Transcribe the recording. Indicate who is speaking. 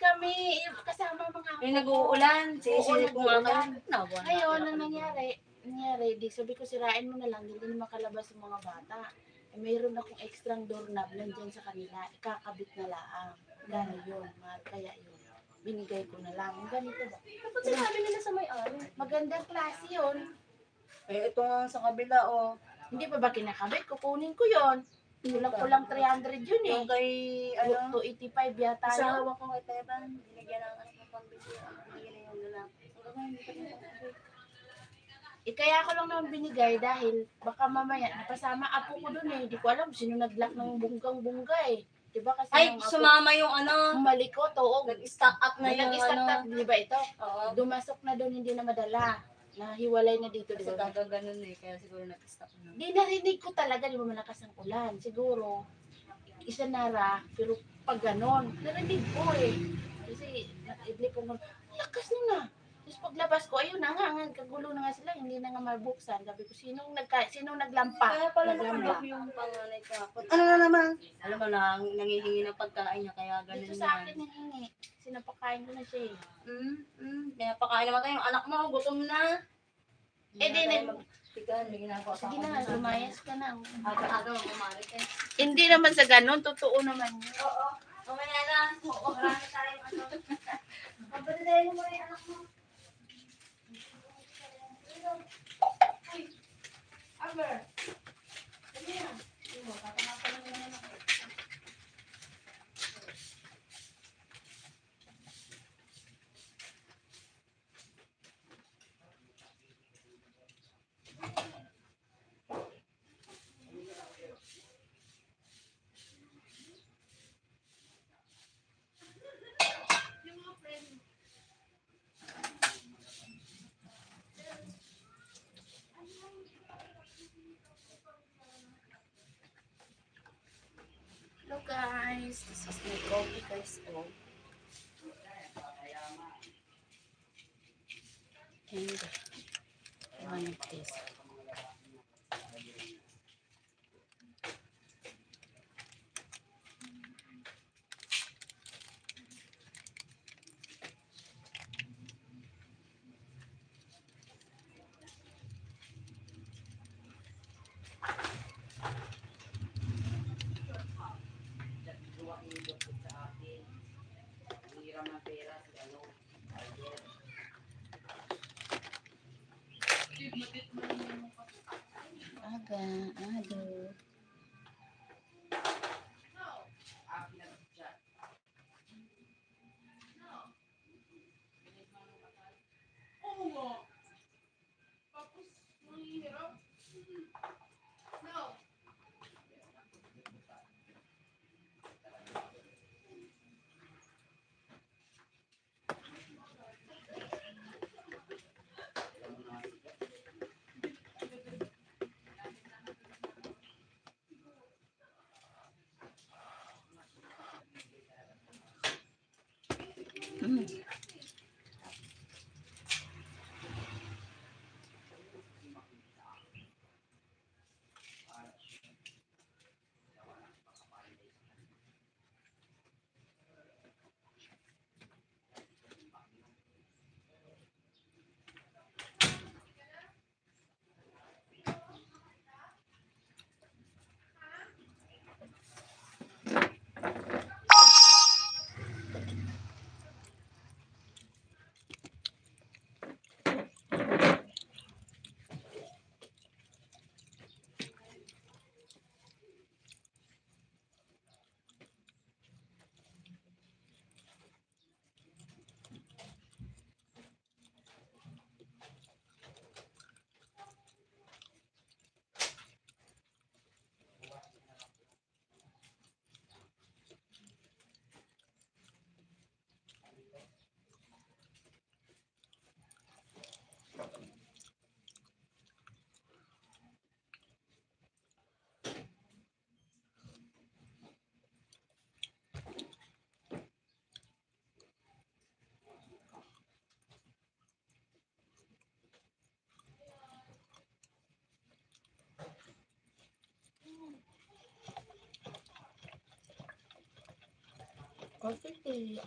Speaker 1: kami, kasama mga
Speaker 2: Yung nag-uulan, sisilip ko nga kayo.
Speaker 1: nag-uulan. Ngayon, ang nangyari, di sabi ko sirain mo na lang, hindi na makalabas yung mga bata. Eh, mayroon akong extrang doorknob nandyan sa kanila, ikakabit na lang. Gano'n yun, mahal, kaya yun. Binigay ko na lang. Ganito ba?
Speaker 3: Dapat sinabi nila sa may-ari.
Speaker 1: Magandang klase yun.
Speaker 2: Eh, ito nga sa kabila, oh.
Speaker 1: Hindi pa ba kinakabit? Kukunin ko yun. Kulang 300 yun eh.
Speaker 2: Yung kay, ano,
Speaker 1: 285 yata
Speaker 2: sa
Speaker 1: yun.
Speaker 2: hawak ko kay Teban, binigyan ng ano, pambili, binigyan na yung lalaki. Hanggang ngayon, hindi pa rin nakakabit.
Speaker 1: Eh, kaya ko lang naman binigay dahil baka mamaya napasama apo ko dun eh. Hindi ko alam sino nag-lock ng bunggang-bungga eh. Diba kasi
Speaker 2: Ay,
Speaker 1: yung apo
Speaker 2: sumama yung ano,
Speaker 1: malikot, oo.
Speaker 2: nag-stock up na yung
Speaker 1: Nag-start
Speaker 2: ano.
Speaker 1: up, di ba ito?
Speaker 2: Oo.
Speaker 1: Dumasok na doon, hindi na madala. Nahiwalay na dito, di
Speaker 2: Kasi
Speaker 1: ba?
Speaker 2: gagaganon eh, kaya siguro nag-stock na.
Speaker 1: Di narinig ko talaga, di ba malakas ang ulan. Siguro, isa nara, pero pag ganon, narinig ko eh. Kasi, idlip ko lakas na na. Tapos paglabas ko, ayun na nga, kagulo na nga sila, hindi na nga mabuksan. Sabi ko, sinong naglampa?
Speaker 2: Kaya pala
Speaker 1: Naglamba.
Speaker 2: nakalap yung panganay kahapon. Ano na naman? Alam mo na, nangihingi ng pagkain niya, kaya ganun
Speaker 1: Dito
Speaker 2: yan.
Speaker 1: sa akin nahingi. Sinapakain ko na siya eh.
Speaker 2: Pinapakain naman tayo yung anak mo, gutom na.
Speaker 1: Eh, di na-
Speaker 2: Tigan, may ginagawa sa
Speaker 1: Sige na, lumayas ka na.
Speaker 2: Aga-aga mo kumalit eh.
Speaker 1: Hindi naman sa ganon, totoo naman yun.
Speaker 2: Oo. Mamaya na. Marami tayong ano. Pagpatuloy mo muna yung anak mo.
Speaker 1: Aber, dali na. Sige, tatamakan na naman ako. Hello guys, this is my coffee guys. Oh. And one of this. Aga, ado. Coffee tea.